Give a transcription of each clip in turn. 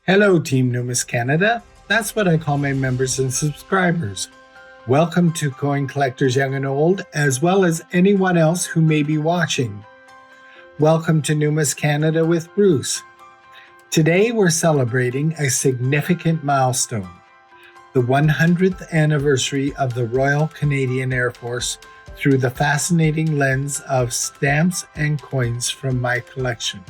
Hello, Team Numis Canada. That's what I call my members and subscribers. Welcome to Coin Collectors Young and Old, as well as anyone else who may be watching. Welcome to Numis Canada with Bruce. Today we're celebrating a significant milestone, the 100th anniversary of the Royal Canadian Air Force through the fascinating lens of stamps and coins from my collection.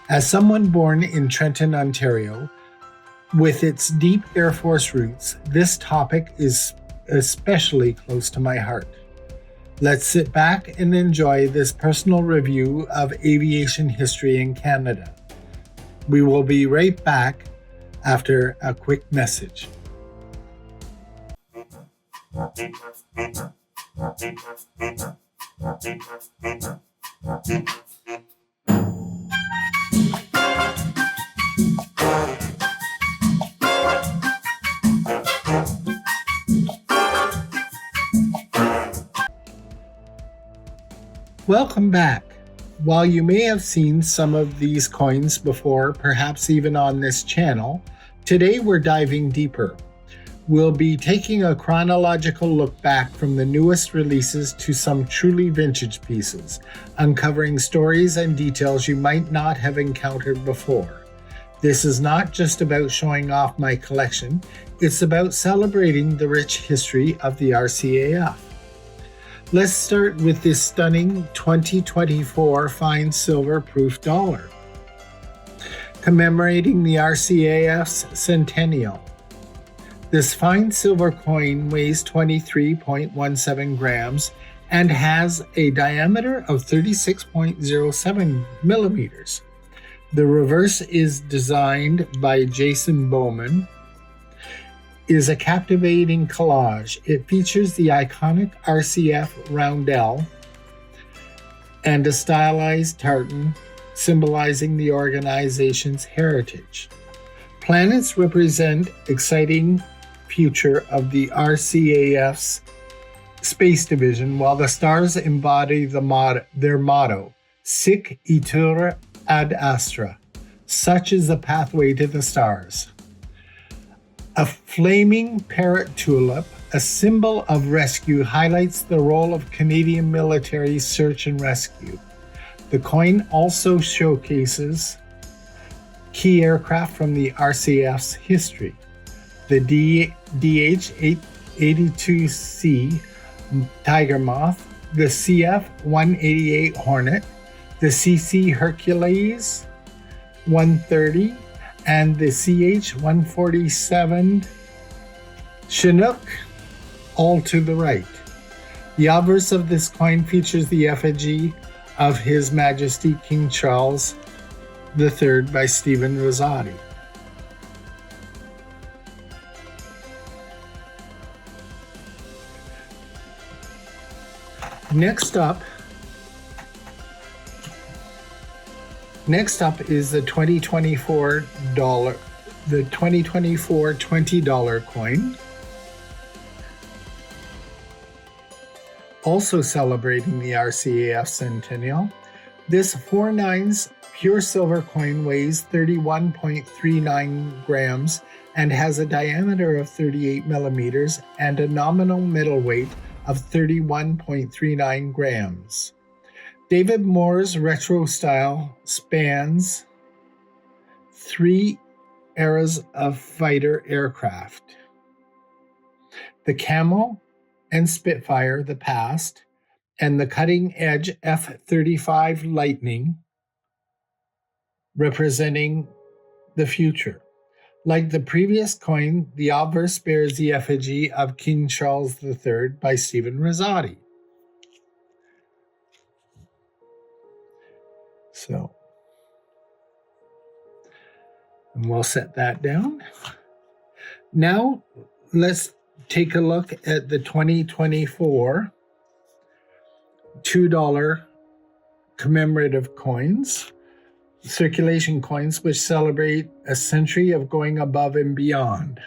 As someone born in Trenton, Ontario, with its deep Air Force roots, this topic is especially close to my heart. Let's sit back and enjoy this personal review of aviation history in Canada. We will be right back after a quick message. Welcome back. While you may have seen some of these coins before, perhaps even on this channel, today we're diving deeper. We'll be taking a chronological look back from the newest releases to some truly vintage pieces, uncovering stories and details you might not have encountered before. This is not just about showing off my collection, it's about celebrating the rich history of the RCAF. Let's start with this stunning 2024 fine silver proof dollar, commemorating the RCAF's Centennial. This fine silver coin weighs 23.17 grams and has a diameter of 36.07 millimeters. The reverse is designed by Jason Bowman. Is a captivating collage. It features the iconic RCF roundel and a stylized tartan symbolizing the organization's heritage. Planets represent exciting future of the RCAF's space division, while the stars embody their motto, Sic itura ad astra, such is the pathway to the stars. A flaming parrot tulip, a symbol of rescue, highlights the role of Canadian military search and rescue. The coin also showcases key aircraft from the RCF's history. The DH-82C Tiger Moth, the CF-188 Hornet, the CC Hercules 130, and the CH-147 Chinook, all to the right. The obverse of this coin features the effigy of His Majesty King Charles III by Stephen Rosati. Next up is the 2024 $20 coin, also celebrating the RCAF Centennial. This 4/9 pure silver coin weighs 31.39 grams and has a diameter of 38 millimeters and a nominal middleweight of 31.39 grams. David Moore's retro style spans 3 eras of fighter aircraft. The Camel and Spitfire, the past, and the cutting-edge F-35 Lightning, representing the future. Like the previous coin, the obverse bears the effigy of King Charles III by Stephen Rosati. So, and we'll set that down. Now, let's take a look at the 2024 $2 commemorative coins, circulation coins, which celebrate a century of going above and beyond.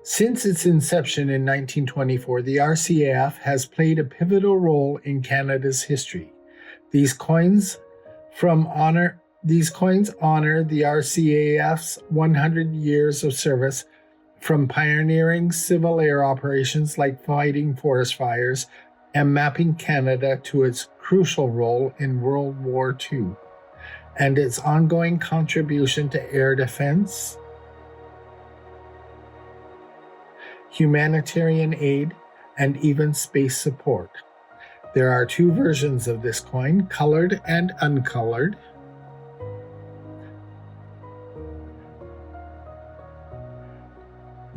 Since its inception in 1924, the RCAF has played a pivotal role in Canada's history. These coins from honor These coins honor the RCAF's 100 years of service, from pioneering civil air operations like fighting forest fires and mapping Canada to its crucial role in World War II, and its ongoing contribution to air defense, humanitarian aid, and even space support. There are two versions of this coin, colored and uncolored.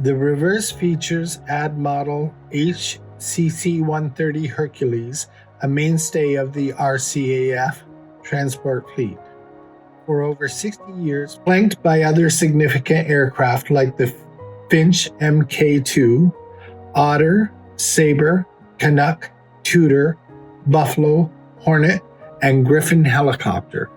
The reverse features ad model HCC-130 Hercules, a mainstay of the RCAF transport fleet. For over 60 years, flanked by other significant aircraft like the Finch Mk2, Otter, Sabre, Canuck, Tudor, Buffalo, Hornet, and Griffin helicopter.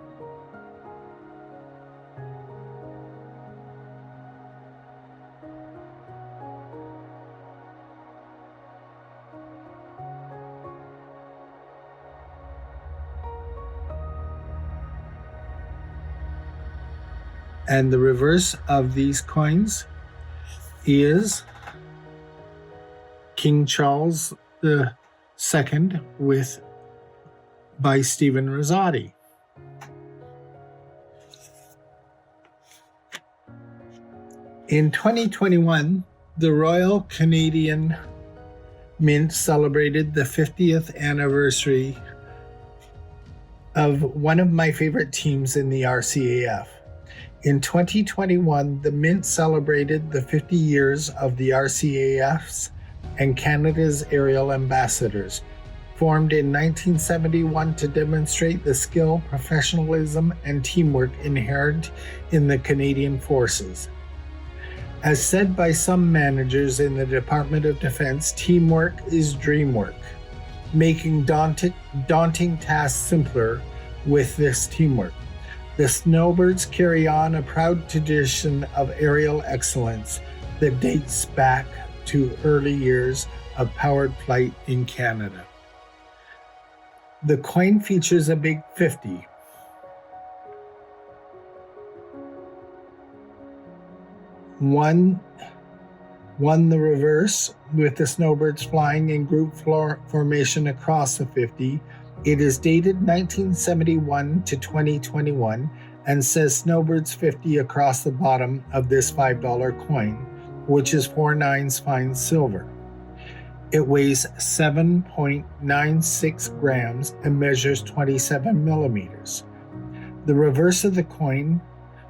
And the reverse of these coins is King Charles II by Stephen Rosati. In 2021, the Royal Canadian Mint celebrated the 50th anniversary of one of my favorite teams in the RCAF. In 2021, the Mint celebrated the 50 years of the RCAF's and Canada's aerial ambassadors, formed in 1971 to demonstrate the skill, professionalism, and teamwork inherent in the Canadian Forces. As said by some managers in the Department of Defense, teamwork is dreamwork, making daunting tasks simpler with this teamwork. The Snowbirds carry on a proud tradition of aerial excellence that dates back to early years of powered flight in Canada. The coin features a big 50. One the reverse, with the Snowbirds flying in group formation across the 50. It is dated 1971 to 2021 and says Snowbirds 50 across the bottom of this $5 coin, which is 4 nines fine silver. It weighs 7.96 grams and measures 27 millimeters. The reverse of the coin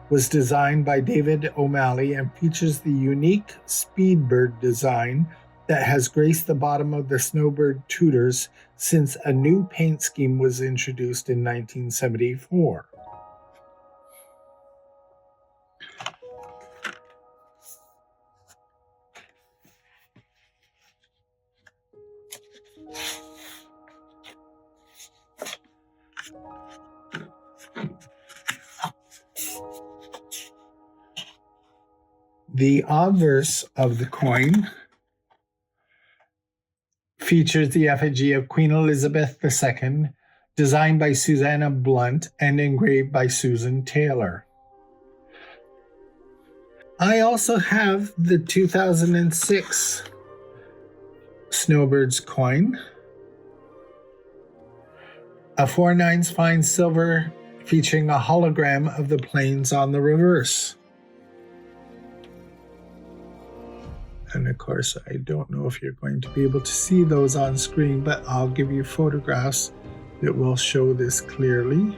was designed by David O'Malley and features the unique Speedbird design that has graced the bottom of the Snowbird Tudors since a new paint scheme was introduced in 1974. The obverse of the coin features the effigy of Queen Elizabeth II, designed by Susanna Blunt and engraved by Susan Taylor. I also have the 2006 Snowbirds coin, a 4 nines fine silver featuring a hologram of the planes on the reverse. And of course, I don't know if you're going to be able to see those on screen, but I'll give you photographs that will show this clearly.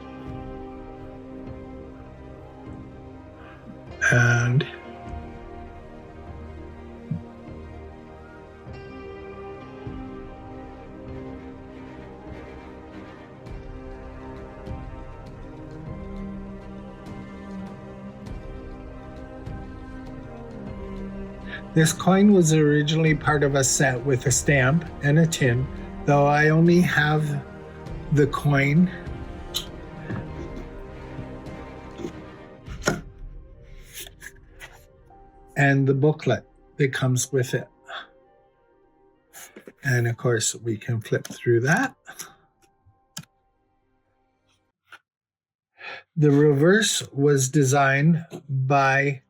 And this coin was originally part of a set with a stamp and a tin, though I only have the coin and the booklet that comes with it. And of course, we can flip through that. The reverse was designed by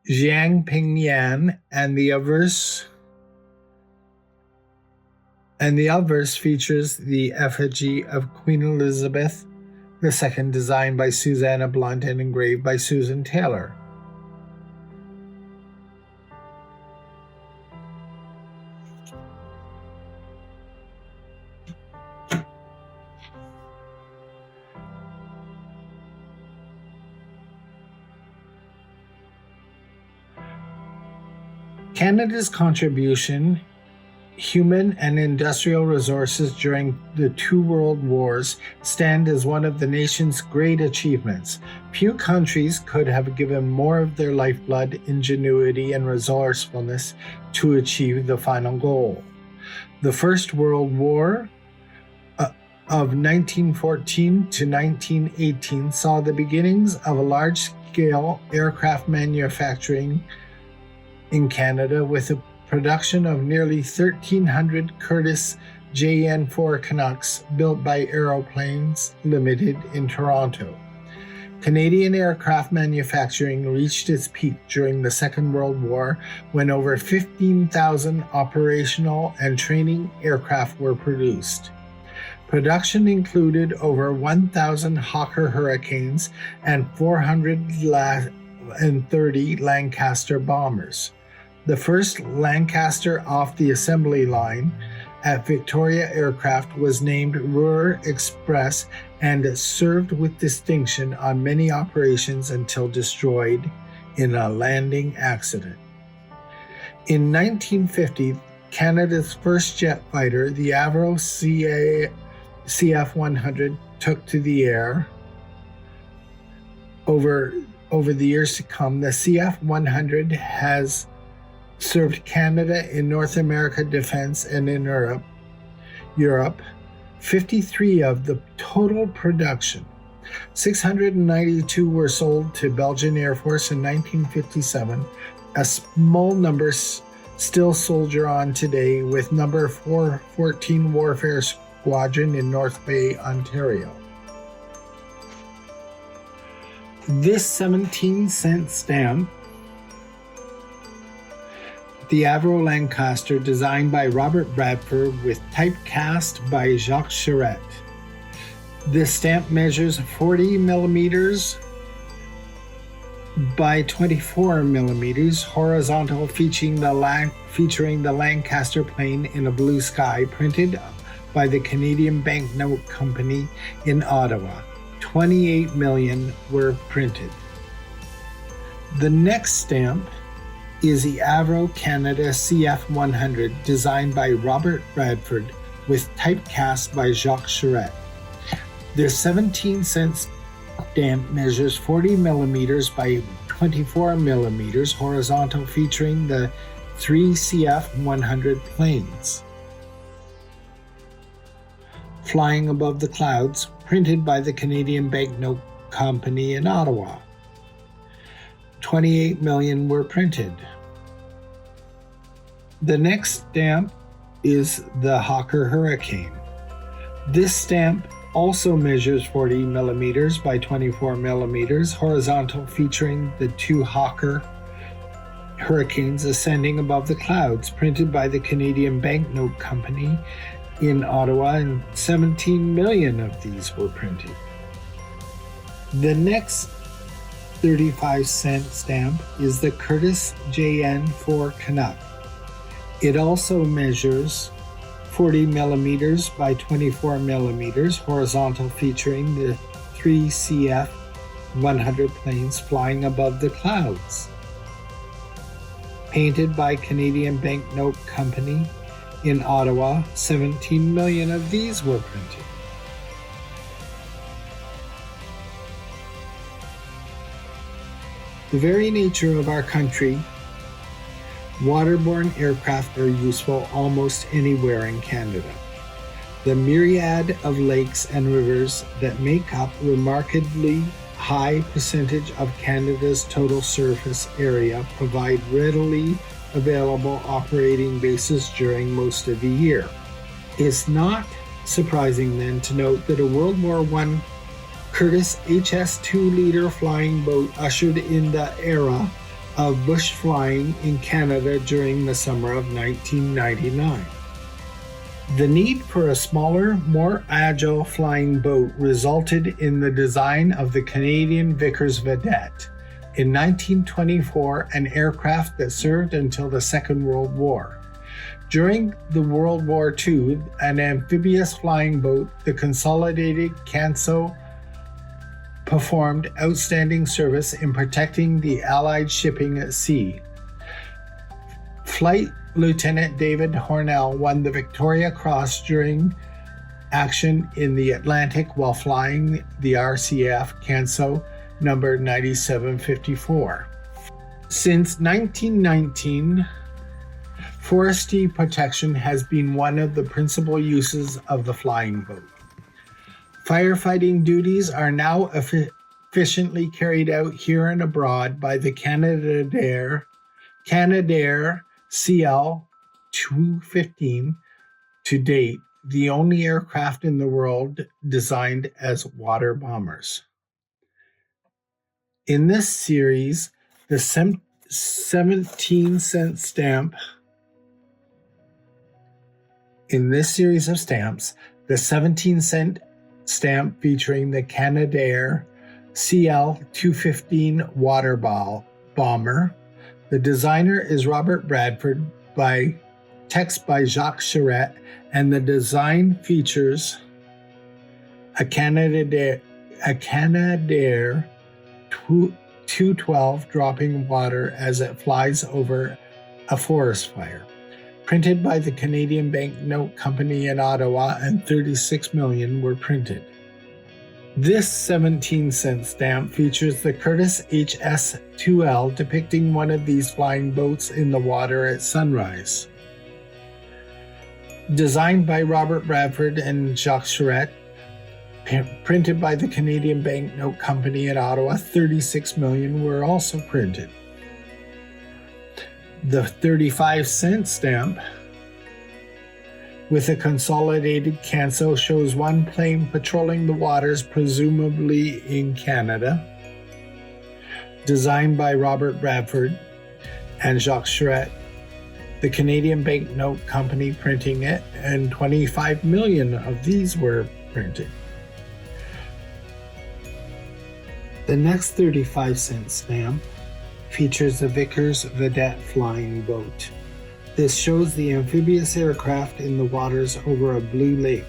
Jiangping Yan, and the obverse features the effigy of Queen Elizabeth II, designed by Susanna Blunt and engraved by Susan Taylor. Canada's contribution, human and industrial resources during the two world wars, stand as one of the nation's great achievements. Few countries could have given more of their lifeblood, ingenuity, and resourcefulness to achieve the final goal. The First World War of 1914 to 1918 saw the beginnings of a large-scale aircraft manufacturing in Canada, with a production of nearly 1,300 Curtiss JN-4 Canucks built by Aeroplanes Limited in Toronto. Canadian aircraft manufacturing reached its peak during the Second World War, when over 15,000 operational and training aircraft were produced. Production included over 1,000 Hawker Hurricanes and 430 Lancaster bombers. The first Lancaster off the assembly line at Victoria Aircraft was named Ruhr Express and served with distinction on many operations until destroyed in a landing accident. In 1950, Canada's first jet fighter, the Avro CF-100, took to the air. Over the years to come, the CF-100 has served Canada in North America defense and in Europe. 53 of the total production, 692 were sold to Belgian Air Force in 1957. A small number still soldier on today, with number 414 Warfare Squadron in North Bay, Ontario. This 17-cent stamp, the Avro Lancaster, designed by Robert Bradford with typecast by Jacques Charette. This stamp measures 40 millimeters by 24 millimeters horizontal, featuring the Lancaster plane in a blue sky, printed by the Canadian Banknote Company in Ottawa. 28 million were printed. The next stamp is the Avro Canada CF-100, designed by Robert Bradford with typecast by Jacques Charette. This 17-cent stamp measures 40 millimeters by 24 millimeters horizontal, featuring the 3 CF-100 planes flying above the clouds, printed by the Canadian Banknote Company in Ottawa. 28 million were printed. The next stamp is the Hawker Hurricane. This stamp also measures 40 millimeters by 24 millimeters horizontal, featuring the 2 Hawker Hurricanes ascending above the clouds, printed by the Canadian Banknote Company in Ottawa, and 17 million of these were printed. The next 35-cent stamp is the Curtiss JN-4 Canuck. It also measures 40 millimeters by 24 millimeters horizontal, featuring the 3 CF-100 planes flying above the clouds. Painted by Canadian Banknote Company in Ottawa, 17 million of these were printed. The very nature of our country, waterborne aircraft are useful almost anywhere in Canada. The myriad of lakes and rivers that make up a remarkably high percentage of Canada's total surface area provide readily available operating bases during most of the year. It's not surprising then to note that a World War I Curtiss HS 2-liter flying boat ushered in the era of bush flying in Canada during the summer of 1999. The need for a smaller, more agile flying boat resulted in the design of the Canadian Vickers Vedette, in 1924, an aircraft that served until the Second World War. During the World War II, an amphibious flying boat, the Consolidated Canso, performed outstanding service in protecting the Allied shipping at sea. Flight Lieutenant David Hornell won the Victoria Cross during action in the Atlantic while flying the RCAF Canso number 9754. Since 1919, forestry protection has been one of the principal uses of the flying boat. Firefighting duties are now efficiently carried out here and abroad by the Canadair CL-215, to date, the only aircraft in the world designed as water bombers. In this series, the 17-cent stamp. In this series of stamps, the 17-cent stamp featuring the Canadair CL-215 water bomber. The designer is Robert Bradford, by text by Jacques Charette, and the design features a Canadair 212 dropping water as it flies over a forest fire. Printed by the Canadian Banknote Company in Ottawa, and 36 million were printed. This 17-cent stamp features the Curtiss HS-2L depicting one of these flying boats in the water at sunrise. Designed by Robert Bradford and Jacques Charette, printed by the Canadian Banknote Company in Ottawa, 36 million were also printed. The 35-cent stamp with a consolidated Canso shows one plane patrolling the waters, presumably in Canada. Designed by Robert Bradford and Jacques Charette, the Canadian Banknote Company printing it, and 25 million of these were printed. The next 35-cent stamp features the Vickers Vedette flying boat. This shows the amphibious aircraft in the waters over a blue lake.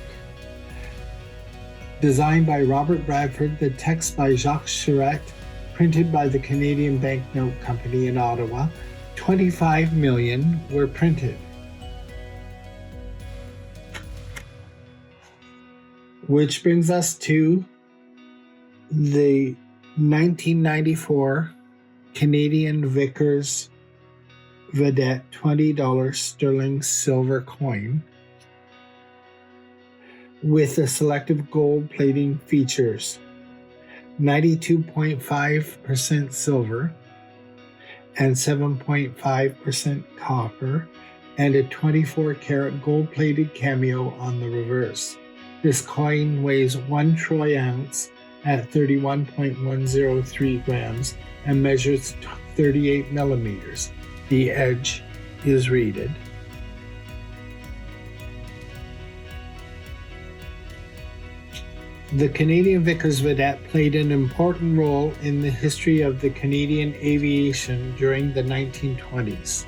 Designed by Robert Bradford, the text by Jacques Charette, printed by the Canadian Banknote Company in Ottawa, 25 million were printed. Which brings us to the 1994 Canadian Vickers Vedette $20 sterling silver coin with the selective gold plating features: 92.5% silver and 7.5% copper, and a 24-karat gold-plated cameo on the reverse. This coin weighs 1 troy ounce at 31.103 grams and measures 38 millimeters. The edge is reeded. The Canadian Vickers Vedette played an important role in the history of the Canadian aviation during the 1920s.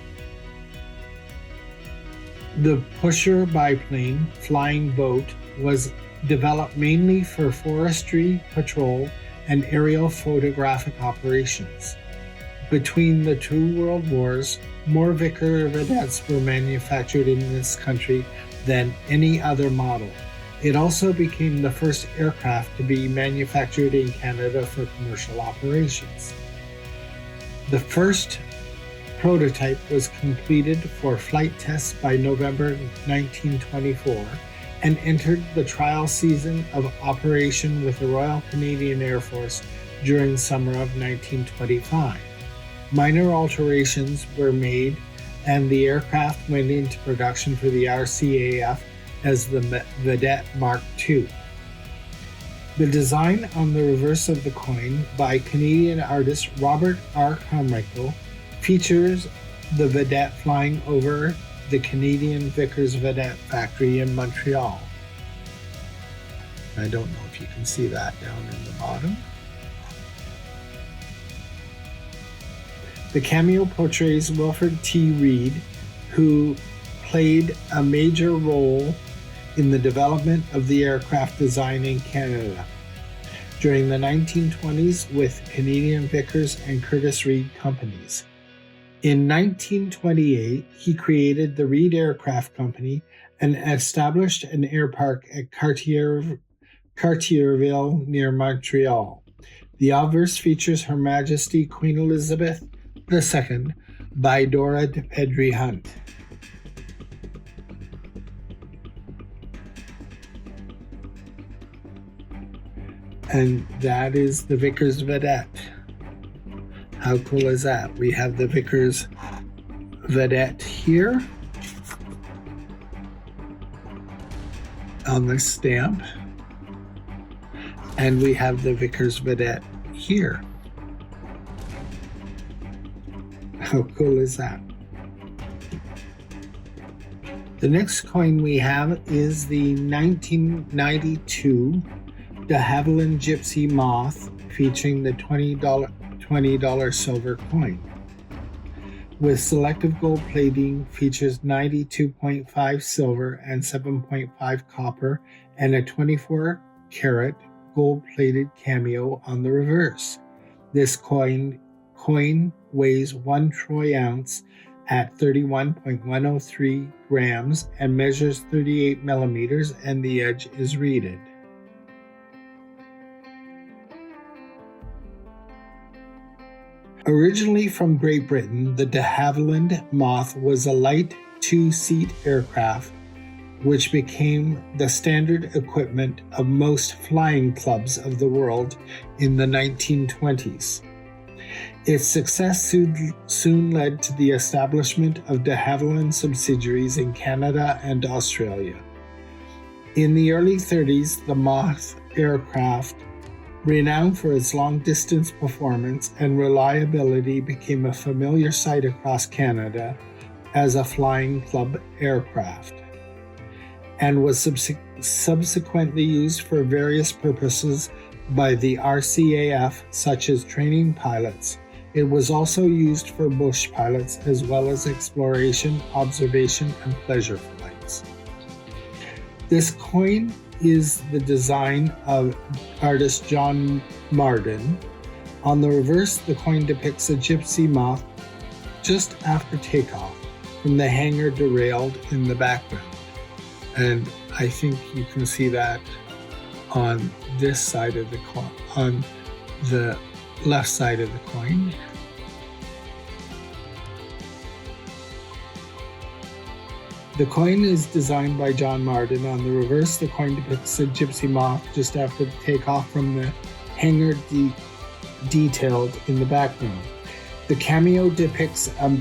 The pusher biplane flying boat was developed mainly for forestry patrol and aerial photographic operations. Between the two world wars, more Vickers Vedettes were manufactured in this country than any other model. It also became the first aircraft to be manufactured in Canada for commercial operations. The first prototype was completed for flight tests by November 1924 and entered the trial season of operation with the Royal Canadian Air Force during summer of 1925. Minor alterations were made and the aircraft went into production for the RCAF as the Vedette Mark II. The design on the reverse of the coin by Canadian artist Robert R. Carmichael features the Vedette flying over the Canadian Vickers Vedette factory in Montreal. I don't know if you can see that down in the bottom. The cameo portrays Wilfred T. Reed, who played a major role in the development of the aircraft design in Canada during the 1920s with Canadian Vickers and Curtiss Reed companies. In 1928, he created the Reed Aircraft Company and established an air park at Cartierville near Montreal. The obverse features Her Majesty Queen Elizabeth II by Dora de Pedri Hunt. And that is the Vickers Vedette. How cool is that? We have the Vickers Vedette here on the stamp. And we have the Vickers Vedette here. How cool is that? The next coin we have is the 1992 de Havilland Gypsy Moth, featuring the $20 silver coin. With selective gold plating, features 92.5 silver and 7.5 copper and a 24-karat gold-plated cameo on the reverse. This coin weighs 1 troy ounce at 31.103 grams and measures 38 millimeters, and the edge is reeded. Originally from Great Britain, the de Havilland Moth was a light 2-seat aircraft which became the standard equipment of most flying clubs of the world in the 1920s. Its success soon led to the establishment of de Havilland subsidiaries in Canada and Australia. In the early 30s, the Moth aircraft, renowned for its long-distance performance and reliability, became a familiar sight across Canada as a flying club aircraft, and was subsequently used for various purposes by the RCAF, such as training pilots. It was also used for bush pilots as well as exploration, observation, and pleasure flights. This coin is the design of artist John Marden. On the reverse, the coin depicts a Gypsy Moth just after takeoff from the hangar derailed in the background. And I think you can see that on this side of the coin, on the left side of the coin. The coin is designed by John Marden. On the reverse, the coin depicts a Gypsy Moth just after the takeoff from the hangar detailed in the background. The cameo depicts a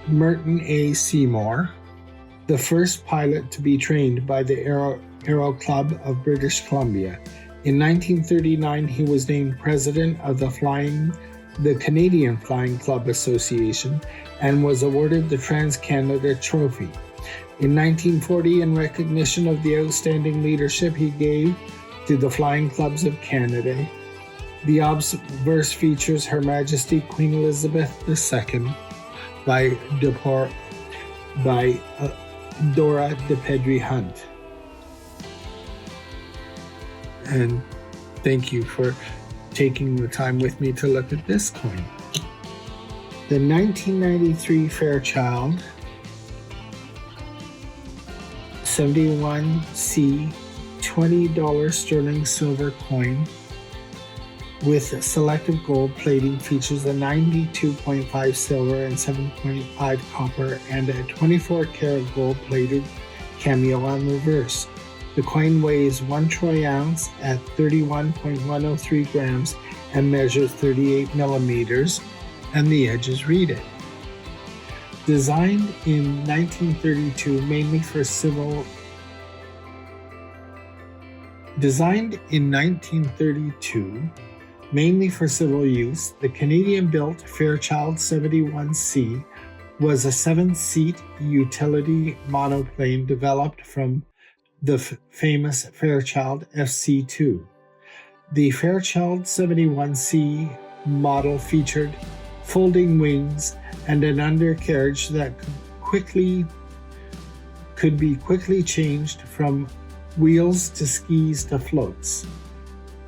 Merton A. Seymour, the first pilot to be trained by the Aero Club of British Columbia. In 1939, he was named president of the Canadian Flying Club Association and was awarded the Trans-Canada Trophy. In 1940, in recognition of the outstanding leadership he gave to the Flying Clubs of Canada, the obverse features Her Majesty Queen Elizabeth II by Dora de Pedri Hunt. And thank you for taking the time with me to look at this coin. The 1993 Fairchild 71C $20 sterling silver coin with selective gold plating features a 92.5 silver and 7.5 copper and a 24-karat gold-plated cameo on the reverse. The coin weighs 1 troy ounce at 31.103 grams and measures 38 millimeters, and the edge is reeded. Designed in 1932 mainly for civil Designed in 1932, mainly for civil use, the Canadian-built Fairchild 71C was a 7-seat utility monoplane developed from the famous Fairchild FC2. The Fairchild 71C model featured folding wings and an undercarriage that could be quickly changed from wheels to skis to floats.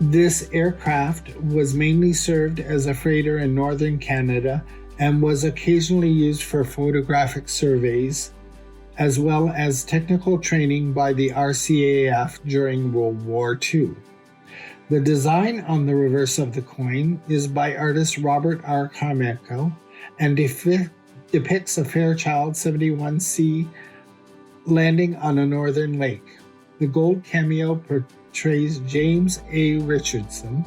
This aircraft was mainly served as a freighter in northern Canada and was occasionally used for photographic surveys, as well as technical training by the RCAF during World War II. The design on the reverse of the coin is by artist Robert R. Carmichael and depicts a Fairchild 71C landing on a northern lake. The gold cameo portrays James A. Richardson,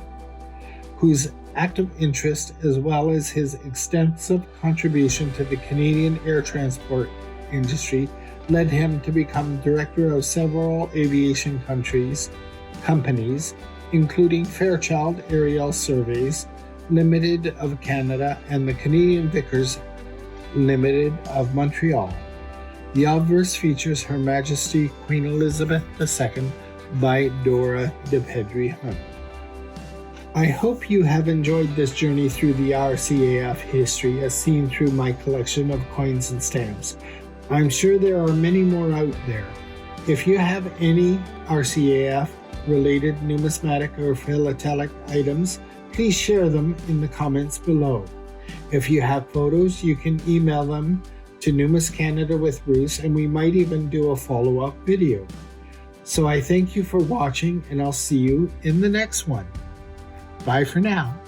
whose active interest as well as his extensive contribution to the Canadian air transport industry led him to become director of several aviation companies, including Fairchild Aerial Surveys Limited of Canada and the Canadian Vickers Limited of Montreal. The obverse features Her Majesty Queen Elizabeth II by Dora de Pedri Hunt. I hope you have enjoyed this journey through the RCAF history as seen through my collection of coins and stamps. I'm sure there are many more out there. If you have any RCAF related numismatic or philatelic items, please share them in the comments below. If you have photos, you can email them to Numis Canada with Bruce, and we might even do a follow-up video. So I thank you for watching, and I'll see you in the next one. Bye for now.